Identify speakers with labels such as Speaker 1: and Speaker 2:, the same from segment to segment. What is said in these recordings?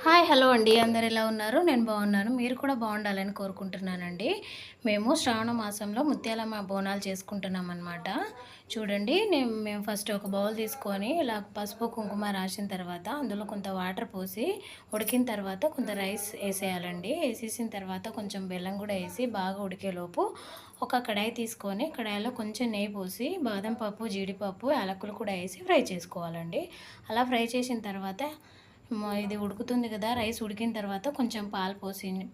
Speaker 1: Hi hello అండి. అందరు ఎలా ఉన్నారు? నేను బాగున్నాను. మీరు కూడా బాగుండాలని కోరుకుంటున్నానండి. మేము శ్రావణ మాసంలో ముత్యాలమ్మ బోనాలు చేసుకుంటున్నామన్నమాట. చూడండి మేము ఫస్ట్ ఒక బౌల్ తీసుకొని ఇలా పసుపు కుంకుమ రాసిన తర్వాత అందులో కొంత వాటర్ పోసి ఉడికిన తర్వాత కొంత రైస్ వేసేయాలండి. వేసేసిన తర్వాత కొంచెం బెల్లం కూడా వేసి బాగా ఉడికేలోపు ఒక కడాయి తీసుకొని కడాయిలో కొంచెం నెయ్యి పోసి బాదం పప్పు, జీడిపప్పు, యాలకులు కూడా వేసి ఫ్రై చేసుకోవాలండి. అలా ఫ్రై చేసిన తర్వాత ఇది ఉడుకుతుంది కదా, రైస్ ఉడికిన తర్వాత కొంచెం పాలు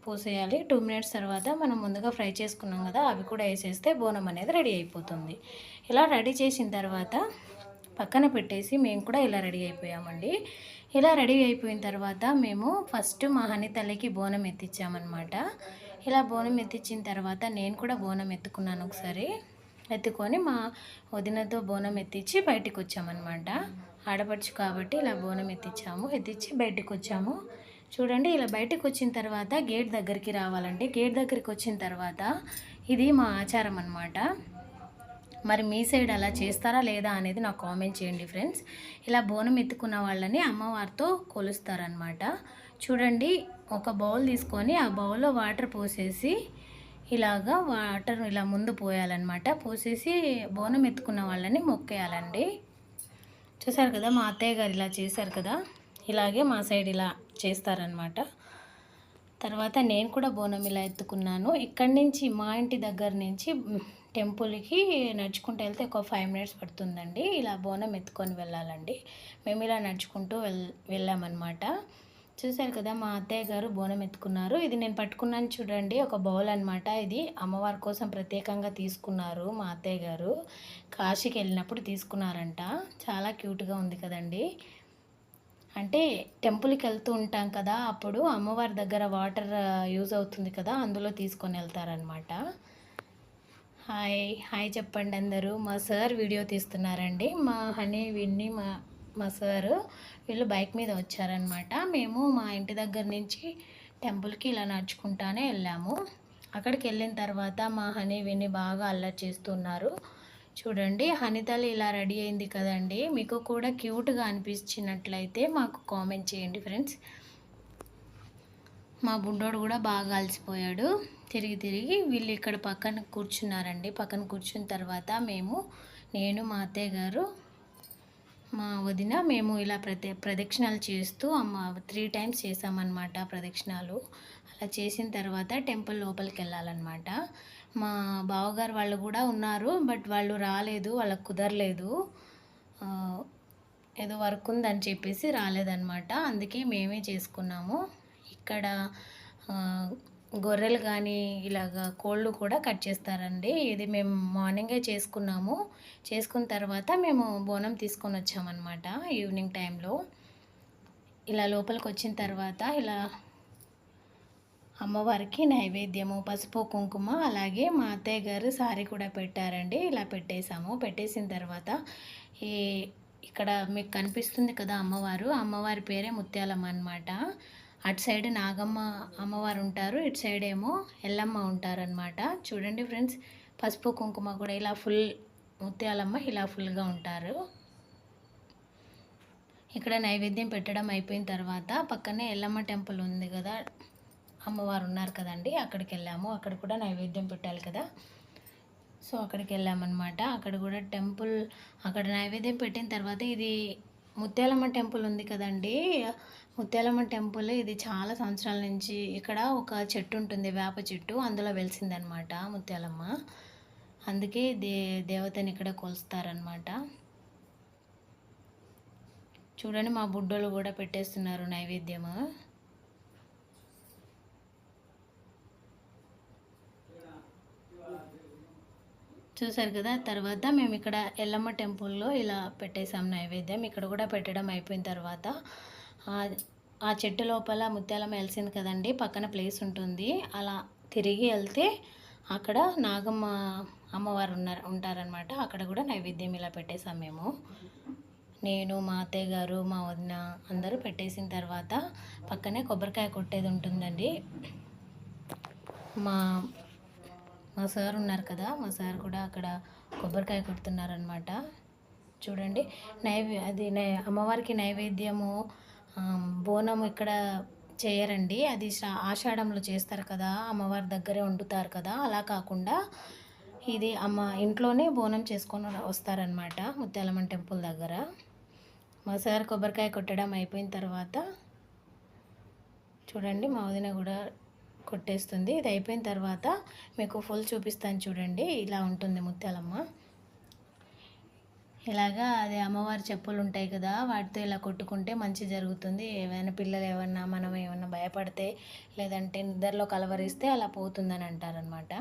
Speaker 1: పోసేయాలి. 2 మినిట్స్ తర్వాత మనం ముందుగా ఫ్రై చేసుకున్నాం కదా, అవి కూడా వేసేస్తే బోనం అనేది రెడీ అయిపోతుంది. ఇలా రెడీ చేసిన తర్వాత పక్కన పెట్టేసి మేము కూడా ఇలా రెడీ అయిపోయామండి. ఇలా రెడీ అయిపోయిన తర్వాత మేము ఫస్ట్ మా హనీ తల్లికి బోనం ఎత్తిచ్చామన్నమాట. ఇలా బోనం ఎత్తిచ్చిన తర్వాత నేను కూడా బోనం ఎత్తుకున్నాను ఒకసారి. ఎత్తుకొని మా వదినతో బోనం ఎత్తించి బయటికి వచ్చామన్నమాట. ఆడపడుచు కాబట్టి ఇలా బోనం ఎత్తించి బయటికి వచ్చాము. చూడండి, ఇలా బయటకు వచ్చిన తర్వాత గేట్ దగ్గరికి రావాలండి. గేట్ దగ్గరికి వచ్చిన తర్వాత ఇది మా ఆచారం అన్నమాట. మరి మీ సైడ్ అలా చేస్తారా లేదా అనేది నాకు కామెంట్ చేయండి ఫ్రెండ్స్. ఇలా బోనం ఎత్తుకున్న వాళ్ళని అమ్మవారితో కొలుస్తారనమాట. చూడండి, ఒక బౌల్ తీసుకొని ఆ బౌల్లో వాటర్ పోసేసి ఇలాగా వాటర్ ఇలా ముందు పోయాలన్నమాట. పోసేసి బోనం ఎత్తుకున్న వాళ్ళని మొక్కేయాలండి. చూసారు కదా, మా అత్తయ్య గారు ఇలా చేశారు కదా, ఇలాగే మా సైడ్ ఇలా చేస్తారనమాట. తర్వాత నేను కూడా బోనం ఇలా ఎత్తుకున్నాను. ఇక్కడి నుంచి మా ఇంటి దగ్గర నుంచి టెంపుల్కి నడుచుకుంటూ వెళ్తే ఒక 5 మినిట్స్ పడుతుందండి. ఇలా బోనం ఎత్తుకొని వెళ్ళాలండి. మేము ఇలా నడుచుకుంటూ వెళ్ళామన్నమాట. చూశారు కదా, మా అత్తయ్య గారు బోనం ఎత్తుకున్నారు. ఇది నేను పట్టుకున్నాను చూడండి, ఒక బౌల్ అనమాట. ఇది అమ్మవారి కోసం ప్రత్యేకంగా తీసుకున్నారు మా అత్తయ్య గారు. కాశీకి వెళ్ళినప్పుడు తీసుకున్నారంట. చాలా క్యూట్గా ఉంది కదండి. అంటే టెంపుల్కి వెళ్తూ ఉంటాం కదా, అప్పుడు అమ్మవారి దగ్గర వాటర్ యూజ్ అవుతుంది కదా, అందులో తీసుకొని వెళ్తారనమాట. హాయ్ హాయ్ చెప్పండి అందరూ. మా సార్ వీడియో తీస్తున్నారండి. మా హనీ విన్ని మా సారు వీళ్ళు బైక్ మీద వచ్చారనమాట. మేము మా ఇంటి దగ్గర నుంచి టెంపుల్కి ఇలా నడుచుకుంటానే వెళ్ళాము. అక్కడికి వెళ్ళిన తర్వాత మా హనీ విని బాగా అల్లరి చేస్తున్నారు. చూడండి, హనీతల్లి ఇలా రెడీ అయింది కదండి. మీకు కూడా క్యూట్గా అనిపించినట్లయితే మాకు కామెంట్ చేయండి ఫ్రెండ్స్. మా బుడ్డోడు కూడా బాగా అలసిపోయాడు. తిరిగి వీళ్ళు ఇక్కడ పక్కన కూర్చున్నారండి. పక్కన కూర్చున్న తర్వాత నేను మా అత్తయ్య గారు, మా వదిన మేము ఇలా ప్రదక్షిణాలు చేస్తూ 3 టైమ్స్ చేసామన్నమాట ప్రదక్షిణాలు. అలా చేసిన తర్వాత టెంపుల్ లోపలికి వెళ్ళాలన్నమాట. మా బావగారు వాళ్ళు కూడా ఉన్నారు, బట్ వాళ్ళు రాలేదు, వాళ్ళకు కుదరలేదు. ఏదో వర్క్ ఉందని చెప్పేసి రాలేదన్నమాట. అందుకే మేమే చేసుకున్నాము. ఇక్కడ గొర్రెలు కానీ ఇలాగా కోళ్ళు కూడా కట్ చేస్తారండి. ఇది మేము మార్నింగే చేసుకున్న తర్వాత మేము బోనం తీసుకొని వచ్చామన్నమాట ఈవినింగ్ టైంలో. ఇలా లోపలికి వచ్చిన తర్వాత ఇలా అమ్మవారికి నైవేద్యము, పసుపు కుంకుమ, అలాగే మా అత్తయ్య గారు సారీ కూడా పెట్టారండి. ఇలా పెట్టేసిన తర్వాత ఇక్కడ మీకు కనిపిస్తుంది కదా అమ్మవారి పేరే ముత్యాలమ్మ అన్నమాట. అటు సైడ్ నాగమ్మ అమ్మవారు ఉంటారు, ఇటు సైడ్ ఏమో ఎల్లమ్మ ఉంటారనమాట. చూడండి ఫ్రెండ్స్, పసుపు కుంకుమ కూడా ఇలా ఫుల్ ముత్యాలమ్మ ఇలా ఫుల్గా ఉంటారు. ఇక్కడ నైవేద్యం పెట్టడం అయిపోయిన తర్వాత పక్కనే ఎల్లమ్మ టెంపుల్ ఉంది కదా, అమ్మవారు ఉన్నారు కదండి, అక్కడికి వెళ్ళాము. అక్కడ కూడా నైవేద్యం పెట్టాలి కదా, సో అక్కడికి వెళ్ళామన్నమాట. అక్కడ కూడా అక్కడ నైవేద్యం పెట్టిన తర్వాత ఇది ముత్యాలమ్మ టెంపుల్ ఉంది కదండి, ముత్యాలమ్మ టెంపుల్ ఇది చాలా సంవత్సరాల నుంచి ఇక్కడ ఒక చెట్టు ఉంటుంది, వేప చెట్టు, అందులో వెలిసిందనమాట ముత్యాలమ్మ. అందుకే దేవతని ఇక్కడ కొలుస్తారనమాట. చూడండి, మా బుడ్డోళ్ళు కూడా పెట్టేస్తున్నారు నైవేద్యము. చూసారు కదా. తర్వాత మేము ఇక్కడ ఎల్లమ్మ టెంపుల్లో ఇలా పెట్టేసాం నైవేద్యం. ఇక్కడ కూడా పెట్టడం అయిపోయిన తర్వాత ఆ చెట్టు లోపల ముత్యాలమ్మ వెలిసింది కదండి, పక్కన ప్లేస్ ఉంటుంది. అలా తిరిగి వెళ్తే అక్కడ నాగమ్మ అమ్మవారు ఉంటారనమాట. అక్కడ కూడా నైవేద్యం ఇలా పెట్టేసాం మేము. నేను, మా అత్తయ్య గారు, మా వదిన అందరూ పెట్టేసిన తర్వాత పక్కనే కొబ్బరికాయ కొట్టేది ఉంటుందండి. మా సార్ ఉన్నారు కదా, మా సార్ కూడా అక్కడ కొబ్బరికాయ కొడుతున్నారనమాట. చూడండి, అమ్మవారికి నైవేద్యము బోనము ఇక్కడ చేయరండి. అది ఆషాఢంలో చేస్తారు కదా! అమ్మవారి దగ్గరే వండుతారు కదా! అలా కాకుండా ఇది ఇంట్లోనే బోనం చేసుకొని వస్తారనమాట ముత్యాలమ్మ టెంపుల్ దగ్గర. మా సార్ కొబ్బరికాయ కొట్టడం అయిపోయిన తర్వాత చూడండి మా వదిన కూడా కొట్టేస్తుంది. ఇది అయిపోయిన తర్వాత మీకు ఫుల్ చూపిస్తాను చూడండి. ఇలా ఉంటుంది ముత్యాలమ్మ. ఇలాగా అది అమ్మవారి చెప్పులు ఉంటాయి కదా, వాటితో ఇలా కొట్టుకుంటే మంచి జరుగుతుంది. ఏమైనా పిల్లలు ఏమన్నా మనం ఏమన్నా భయపడితే లేదంటే నిద్రలో కలవరిస్తే అలా పోతుందని అంటారనమాట.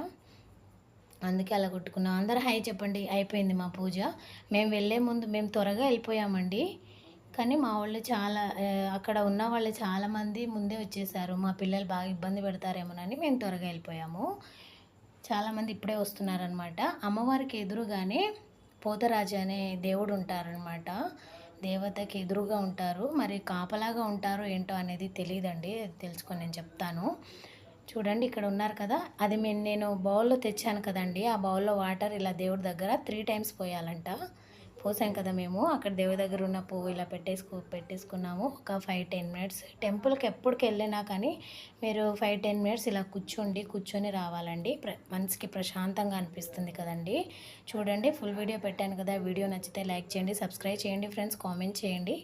Speaker 1: అందుకే అలా కొట్టుకున్నాం. అందరూ హాయ్ చెప్పండి. అయిపోయింది మా పూజ. మేము వెళ్ళే ముందు మేము త్వరగా వెళ్ళిపోయామండి. కానీ మా వాళ్ళు చాలా అక్కడ ఉన్న వాళ్ళు చాలామంది ముందే వచ్చేసారు. మా పిల్లలు బాగా ఇబ్బంది పెడతారేమోనని మేము త్వరగా వెళ్ళిపోయాము. చాలామంది ఇప్పుడే వస్తున్నారనమాట. అమ్మవారికి ఎదురుగానే పోతరాజు అనే దేవుడు ఉంటారనమాట. దేవతకి ఎదురుగా ఉంటారు. మరి కాపలాగా ఉంటారో ఏంటో అనేది తెలియదండి. తెలుసుకొని నేను చెప్తాను. చూడండి ఇక్కడ ఉన్నారు కదా, అది నేను బౌల్లో తెచ్చాను కదండి. ఆ బౌల్లో వాటర్ ఇలా దేవుడి దగ్గర 3 టైమ్స్ పోయాలంట. పోసాం కదా మేము అక్కడ దేవుడి దగ్గర ఉన్న పువ్వు ఇలా పెట్టేసుకున్నాము. ఒక 5-10 మినిట్స్ టెంపుల్కి ఎప్పటికి వెళ్ళినా కానీ మీరు 5-10 మినిట్స్ ఇలా కూర్చొని రావాలండి. మనసుకి ప్రశాంతంగా అనిపిస్తుంది కదండి. చూడండి ఫుల్ వీడియో పెట్టాను కదా. వీడియో నచ్చితే లైక్ చేయండి, సబ్స్క్రైబ్ చేయండి ఫ్రెండ్స్, కామెంట్ చేయండి.